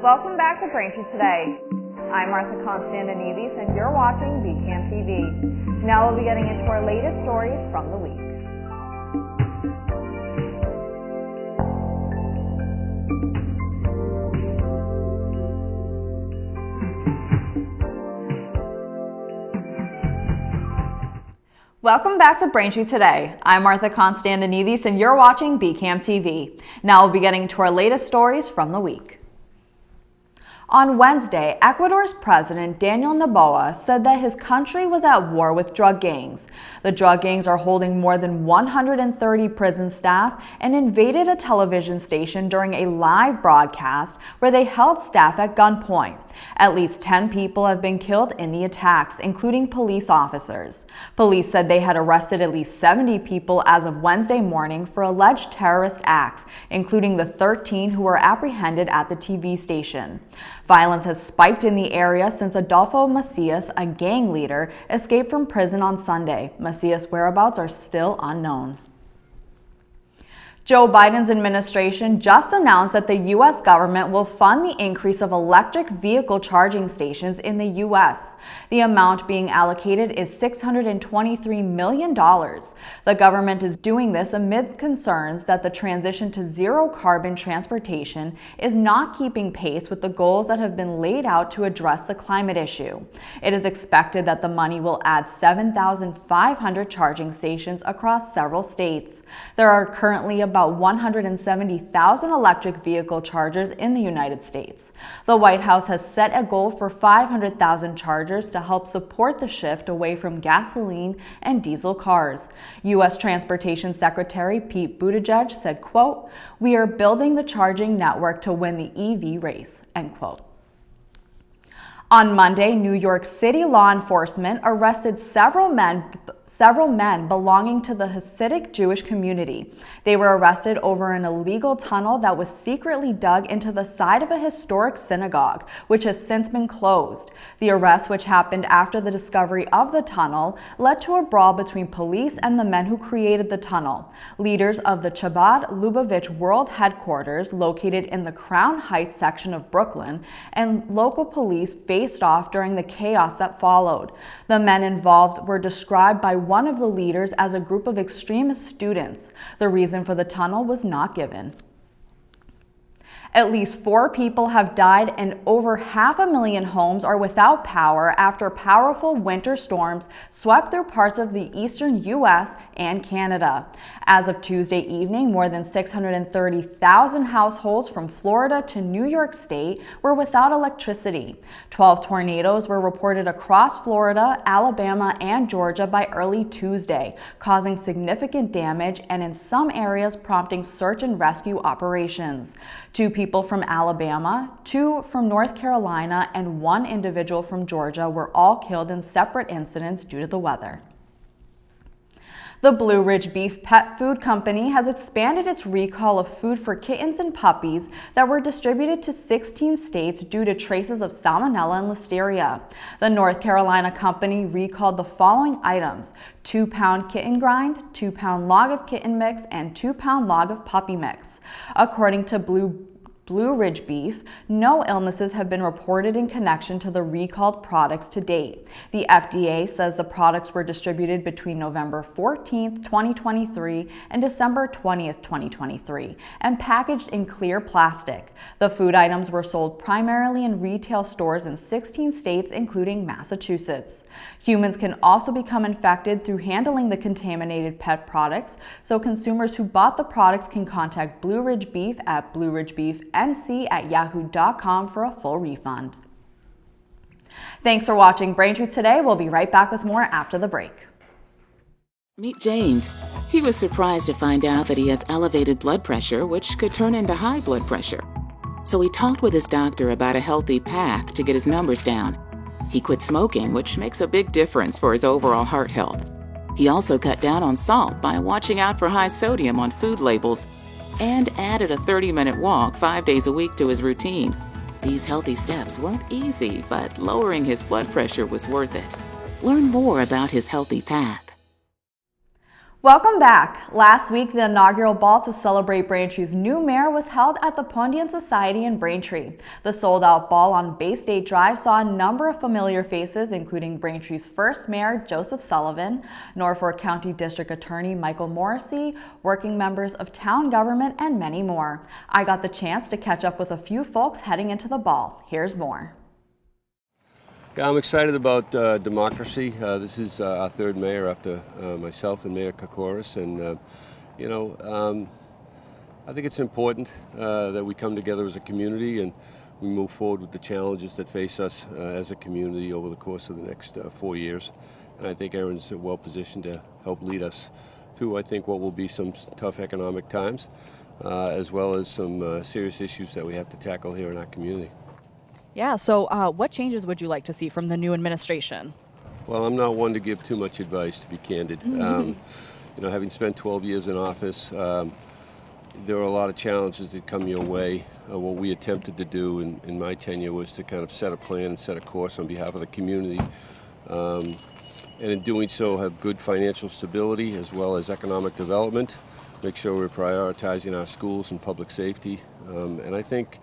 Welcome back to Braintree Today. I'm Martha Konstandinidis and you're watching BCAM TV. Now we'll be getting into our latest stories from the week. Welcome back to Braintree Today. I'm Martha Konstandinidis and you're watching BCAM TV. Now we'll be getting to our latest stories from the week. On Wednesday, Ecuador's President Daniel Noboa said that his country was at war with drug gangs. The drug gangs are holding more than 130 prison staff and invaded a television station during a live broadcast where they held staff at gunpoint. At least 10 people have been killed in the attacks, including police officers. Police said they had arrested at least 70 people as of Wednesday morning for alleged terrorist acts, including the 13 who were apprehended at the TV station. Violence has spiked in the area since Adolfo Macias, a gang leader, escaped from prison on Sunday. Macias' whereabouts are still unknown. Joe Biden's administration just announced that the U.S. government will fund the increase of electric vehicle charging stations in the U.S. The amount being allocated is $623 million. The government is doing this amid concerns that the transition to zero-carbon transportation is not keeping pace with the goals that have been laid out to address the climate issue. It is expected that the money will add 7,500 charging stations across several states. There are currently about 170,000 electric vehicle chargers in the United States. The White House has set a goal for 500,000 chargers to help support the shift away from gasoline and diesel cars. U.S. Transportation Secretary Pete Buttigieg said, quote, "We are building the charging network to win the EV race," end quote. On Monday, New York City law enforcement arrested several men belonging to the Hasidic Jewish community. They were arrested over an illegal tunnel that was secretly dug into the side of a historic synagogue, which has since been closed. The arrest, which happened after the discovery of the tunnel, led to a brawl between police and the men who created the tunnel. Leaders of the Chabad Lubavitch World Headquarters, located in the Crown Heights section of Brooklyn, and local police faced off during the chaos that followed. The men involved were described by one of the leaders as a group of extremist students. The reason for the tunnel was not given. At least 4 people have died and over 500,000 homes are without power after powerful winter storms swept through parts of the eastern U.S. and Canada. As of Tuesday evening, more than 630,000 households from Florida to New York State were without electricity. 12 tornadoes were reported across Florida, Alabama, and Georgia by early Tuesday, causing significant damage and in some areas prompting search and rescue operations. 2 people from Alabama, 2 from North Carolina, and 1 individual from Georgia were all killed in separate incidents due to the weather. The Blue Ridge Beef Pet Food Company has expanded its recall of food for kittens and puppies that were distributed to 16 states due to traces of Salmonella and Listeria. The North Carolina company recalled the following items: 2-pound kitten grind, 2-pound log of kitten mix, and 2-pound log of puppy mix. According to Blue Ridge Beef, no illnesses have been reported in connection to the recalled products to date. The FDA says the products were distributed between November 14, 2023 and December 20, 2023 and packaged in clear plastic. The food items were sold primarily in retail stores in 16 states, including Massachusetts. Humans can also become infected through handling the contaminated pet products, so consumers who bought the products can contact Blue Ridge Beef at blueridgebeefnc@yahoo.com for a full refund. Thanks for watching Braintree Today. We'll be right back with more after the break. Meet James. He was surprised to find out that he has elevated blood pressure, which could turn into high blood pressure. So he talked with his doctor about a healthy path to get his numbers down. He quit smoking, which makes a big difference for his overall heart health. He also cut down on salt by watching out for high sodium on food labels and added a 30-minute walk 5 days a week to his routine. These healthy steps weren't easy, but lowering his blood pressure was worth it. Learn more about his healthy path. Welcome back. Last week, the inaugural ball to celebrate Braintree's new mayor was held at the Pundian Society in Braintree. The sold-out ball on Bay State Drive saw a number of familiar faces, including Braintree's first mayor, Joseph Sullivan, Norfolk County District Attorney Michael Morrissey, working members of town government, and many more. I got the chance to catch up with a few folks heading into the ball. Here's more. Yeah, I'm excited about democracy. This is our third mayor after myself and Mayor Kokoris, and I think it's important that we come together as a community and we move forward with the challenges that face us as a community over the course of the next 4 years. And I think Erin's well positioned to help lead us through, I think, what will be some tough economic times, as well as some serious issues that we have to tackle here in our community. Yeah, so what changes would you like to see from the new administration? Well, I'm not one to give too much advice, to be candid. Having spent 12 years in office, there are a lot of challenges that come your way. What we attempted to do in my tenure was to kind of set a plan and set a course on behalf of the community. And in doing so, have good financial stability as well as economic development, make sure we're prioritizing our schools and public safety. And I think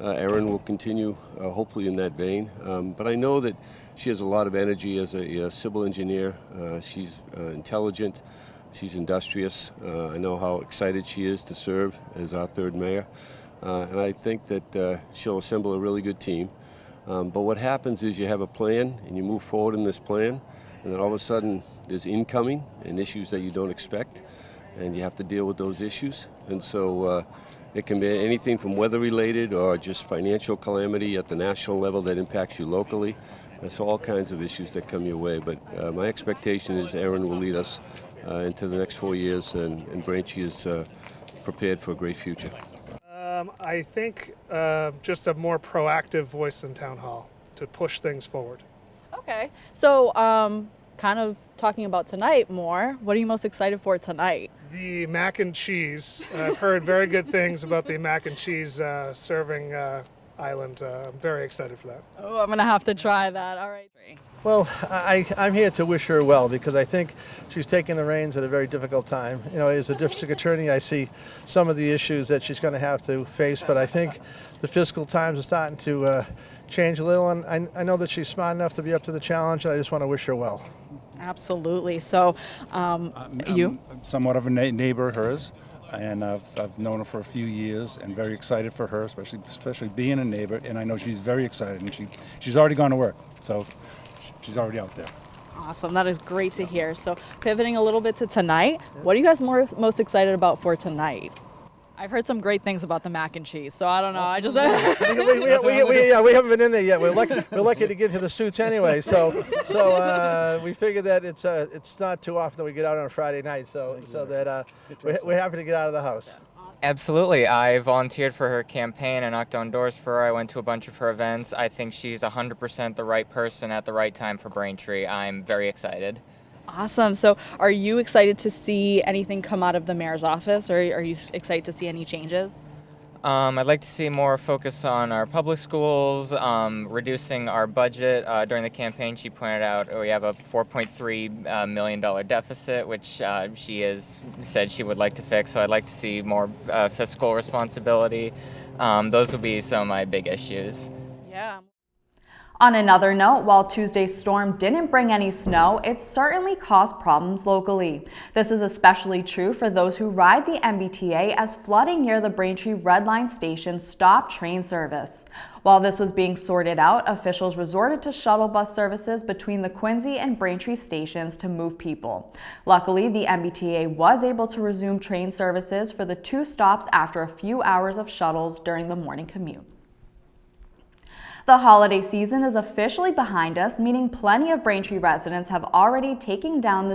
Erin will continue, hopefully, in that vein. But I know that she has a lot of energy as a civil engineer. She's intelligent. She's industrious. I know how excited she is to serve as our third mayor. And I think that she'll assemble a really good team. But what happens is you have a plan and you move forward in this plan, and then all of a sudden there's incoming and issues that you don't expect, and you have to deal with those issues. And so it can be anything from weather-related or just financial calamity at the national level that impacts you locally. There's all kinds of issues that come your way. But my expectation is Erin will lead us into the next 4 years, and Braintree is prepared for a great future. I think just a more proactive voice in Town Hall to push things forward. Okay, so kind of talking about tonight more, what are you most excited for tonight? The mac and cheese. I've heard very good things about the mac and cheese serving island. I'm very excited for that. Oh, I'm going to have to try that. All right. Well, I'm here to wish her well because I think she's taking the reins at a very difficult time. You know, as a district attorney, I see some of the issues that she's going to have to face, but I think the fiscal times are starting to change a little, and I know that she's smart enough to be up to the challenge, and I just want to wish her well. Absolutely. So, you? I'm somewhat of a neighbor of hers, and I've known her for a few years, and very excited for her, especially being a neighbor. And I know she's very excited, and she's already gone to work, so she's already out there. Awesome. That is great to hear. So, pivoting a little bit to tonight, what are you guys most excited about for tonight? I've heard some great things about the mac and cheese, so I don't know. I just we haven't been in there yet. We're lucky to get to the suits anyway. So we figured that it's not too often that we get out on a Friday night. So that we're happy to get out of the house. Absolutely. I volunteered for her campaign and knocked on doors for her. I went to a bunch of her events. I think she's 100% the right person at the right time for Braintree. I'm very excited. Awesome. So are you excited to see anything come out of the mayor's office, or are you excited to see any changes? I'd like to see more focus on our public schools, reducing our budget. During the campaign, she pointed out we have a $4.3 million deficit, which she has said she would like to fix. So I'd like to see more fiscal responsibility. Those would be some of my big issues. Yeah. On another note, while Tuesday's storm didn't bring any snow, it certainly caused problems locally. This is especially true for those who ride the MBTA, as flooding near the Braintree Red Line station stopped train service. While this was being sorted out, officials resorted to shuttle bus services between the Quincy and Braintree stations to move people. Luckily, the MBTA was able to resume train services for the 2 stops after a few hours of shuttles during the morning commute. The holiday season is officially behind us, meaning plenty of Braintree residents have already taken down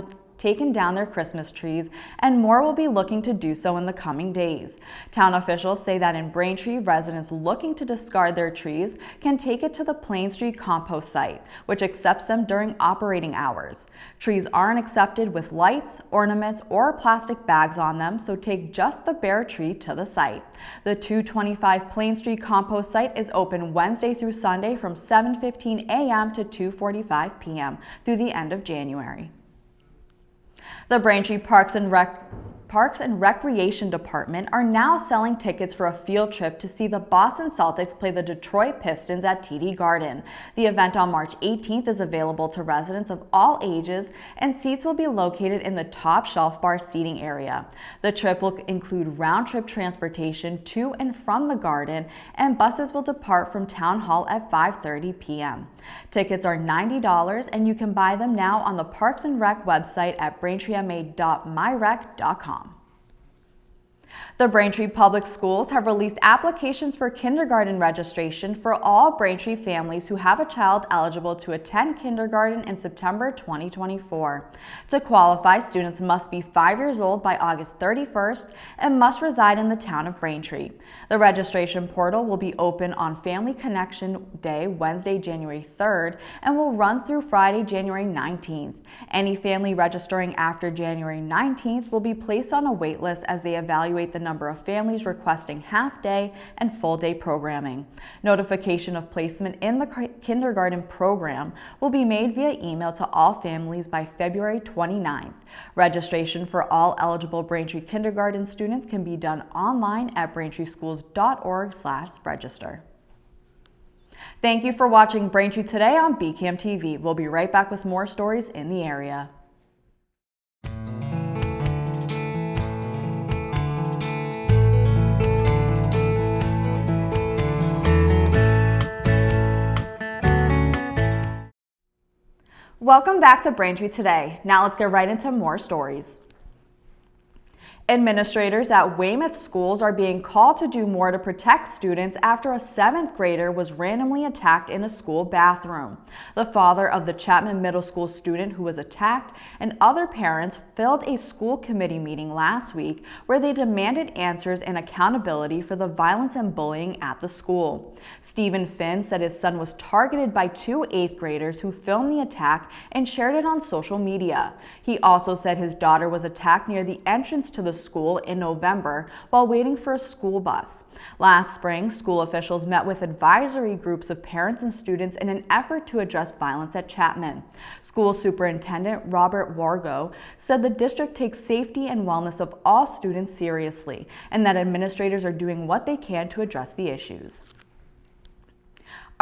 their Christmas trees, and more will be looking to do so in the coming days. Town officials say that in Braintree, residents looking to discard their trees can take it to the Plain Street compost site, which accepts them during operating hours. Trees aren't accepted with lights, ornaments, or plastic bags on them, so take just the bare tree to the site. The 225 Plain Street compost site is open Wednesday through Sunday from 7:15 a.m. to 2:45 p.m. through the end of January. The Braintree Parks and Recreation Department are now selling tickets for a field trip to see the Boston Celtics play the Detroit Pistons at TD Garden. The event on March 18th is available to residents of all ages, and seats will be located in the top shelf bar seating area. The trip will include round-trip transportation to and from the Garden, and buses will depart from Town Hall at 5:30 p.m. Tickets are $90, and you can buy them now on the Parks and Rec website at braintreema.myrec.com. The Braintree Public Schools have released applications for kindergarten registration for all Braintree families who have a child eligible to attend kindergarten in September 2024. To qualify, students must be 5 years old by August 31st and must reside in the town of Braintree. The registration portal will be open on Family Connection Day, Wednesday, January 3rd, and will run through Friday, January 19th. Any family registering after January 19th will be placed on a wait list as they evaluate the number of families requesting half-day and full-day programming. Notification of placement in the kindergarten program will be made via email to all families by February 29th. Registration for all eligible Braintree kindergarten students can be done online at braintreeschools.org/register. Thank you for watching Braintree Today on BCAM TV. We'll be right back with more stories in the area. Welcome back to Braintree Today. Now let's get right into more stories. Administrators at Weymouth schools are being called to do more to protect students after a 7th grader was randomly attacked in a school bathroom. The father of the Chapman Middle School student who was attacked and other parents filled a school committee meeting last week where they demanded answers and accountability for the violence and bullying at the school. Stephen Finn said his son was targeted by 2 8th graders who filmed the attack and shared it on social media. He also said his daughter was attacked near the entrance to the school in November while waiting for a school bus. Last spring, school officials met with advisory groups of parents and students in an effort to address violence at Chapman. School Superintendent Robert Wargo said the district takes safety and wellness of all students seriously and that administrators are doing what they can to address the issues.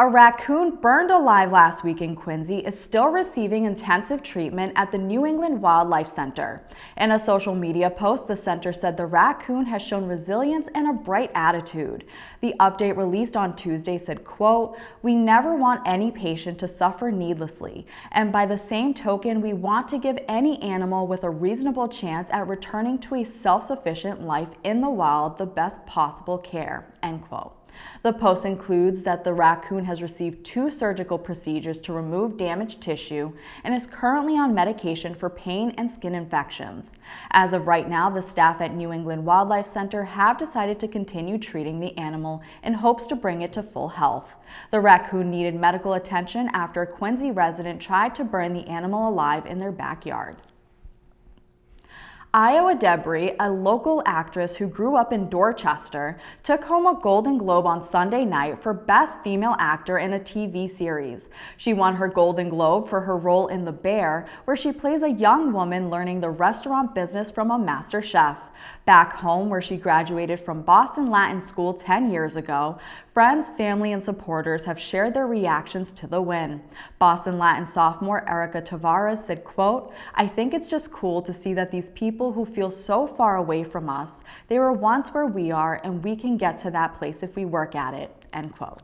A raccoon burned alive last week in Quincy is still receiving intensive treatment at the New England Wildlife Center. In a social media post, the center said the raccoon has shown resilience and a bright attitude. The update released on Tuesday said, quote, "We never want any patient to suffer needlessly, and by the same token, we want to give any animal with a reasonable chance at returning to a self-sufficient life in the wild the best possible care," end quote. The post includes that the raccoon has received 2 surgical procedures to remove damaged tissue and is currently on medication for pain and skin infections. As of right now, the staff at New England Wildlife Center have decided to continue treating the animal in hopes to bring it to full health. The raccoon needed medical attention after a Quincy resident tried to burn the animal alive in their backyard. Iowa Debris, a local actress who grew up in Dorchester, took home a Golden Globe on Sunday night for Best Female Actor in a TV series. She won her Golden Globe for her role in The Bear, where she plays a young woman learning the restaurant business from a master chef. Back home, where she graduated from Boston Latin School 10 years ago, friends, family, and supporters have shared their reactions to the win. Boston Latin sophomore Erica Tavares said, quote, "I think it's just cool to see that these people who feel so far away from us, they were once where we are, and we can get to that place if we work at it," end quote.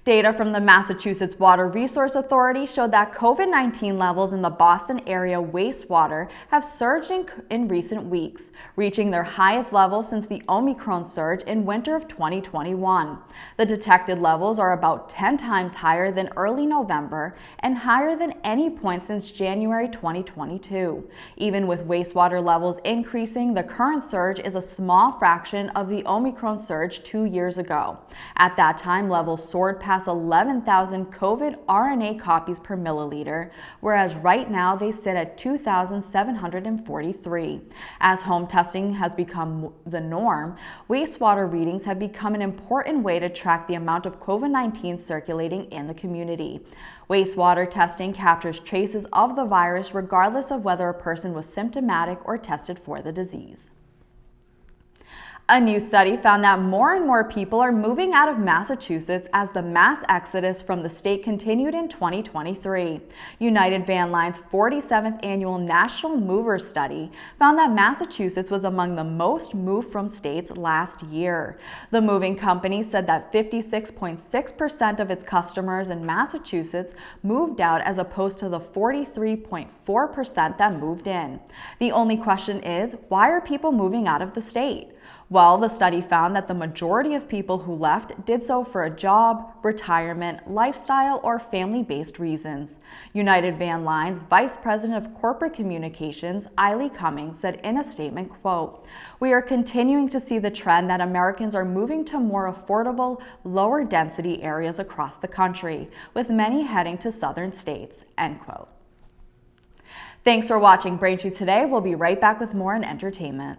Data from the Massachusetts Water Resource Authority showed that COVID-19 levels in the Boston area wastewater have surged in recent weeks, reaching their highest level since the Omicron surge in winter of 2021. The detected levels are about 10 times higher than early November and higher than any point since January 2022. Even with wastewater levels increasing, the current surge is a small fraction of the Omicron surge 2 years ago. At that time, levels soared past surpass 11,000 COVID RNA copies per milliliter, whereas right now they sit at 2,743. As home testing has become the norm, wastewater readings have become an important way to track the amount of COVID-19 circulating in the community. Wastewater testing captures traces of the virus regardless of whether a person was symptomatic or tested for the disease. A new study found that more and more people are moving out of Massachusetts as the mass exodus from the state continued in 2023. United Van Line's 47th annual National Movers Study found that Massachusetts was among the most moved from states last year. The moving company said that 56.6% of its customers in Massachusetts moved out as opposed to the 43.4% that moved in. The only question is, why are people moving out of the state? Well, the study found that the majority of people who left did so for a job, retirement, lifestyle, or family-based reasons. United Van Line's Vice President of Corporate Communications, Eileen Cummings, said in a statement, quote, "We are continuing to see the trend that Americans are moving to more affordable, lower density areas across the country, with many heading to southern states," end quote. Thanks for watching Braintree Today. We'll be right back with more in entertainment.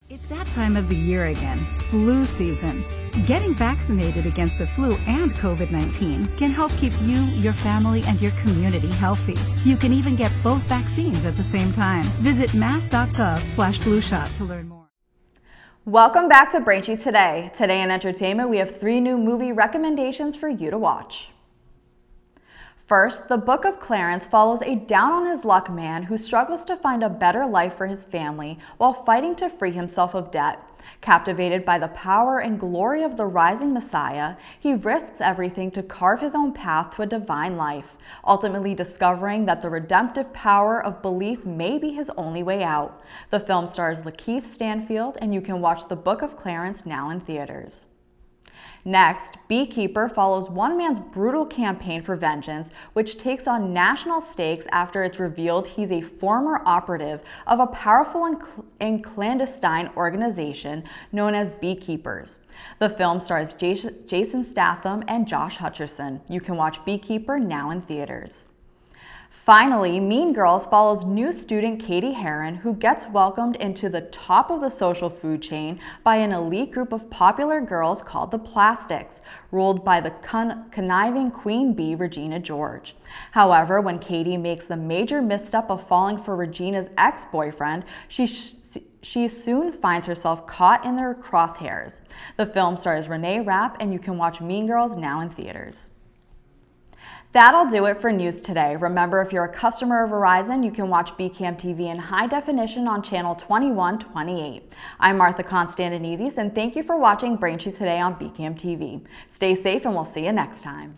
It's that time of the year again, flu season. Getting vaccinated against the flu and COVID-19 can help keep you, your family, and your community healthy. You can even get both vaccines at the same time. Visit mass.gov/flu-shot to learn more. Welcome back to Braintree Today. Today in entertainment, we have 3 new movie recommendations for you to watch. First, The Book of Clarence follows a down-on-his-luck man who struggles to find a better life for his family while fighting to free himself of debt. Captivated by the power and glory of the rising Messiah, he risks everything to carve his own path to a divine life, ultimately discovering that the redemptive power of belief may be his only way out. The film stars Lakeith Stanfield, and you can watch The Book of Clarence now in theaters. Next, Beekeeper follows one man's brutal campaign for vengeance, which takes on national stakes after it's revealed he's a former operative of a powerful and clandestine organization known as Beekeepers. The film stars Jason Statham and Josh Hutcherson. You can watch Beekeeper now in theaters. Finally, Mean Girls follows new student Katie Heron, who gets welcomed into the top of the social food chain by an elite group of popular girls called the Plastics, ruled by the conniving Queen Bee, Regina George. However, when Katie makes the major misstep of falling for Regina's ex-boyfriend, she soon finds herself caught in their crosshairs. The film stars Renee Rapp, and you can watch Mean Girls now in theaters. That'll do it for news today. Remember, if you're a customer of Verizon, you can watch BCAM TV in high definition on channel 2128. I'm Martha Konstandinidis, and thank you for watching Braintree Today on BCAM TV. Stay safe, and we'll see you next time.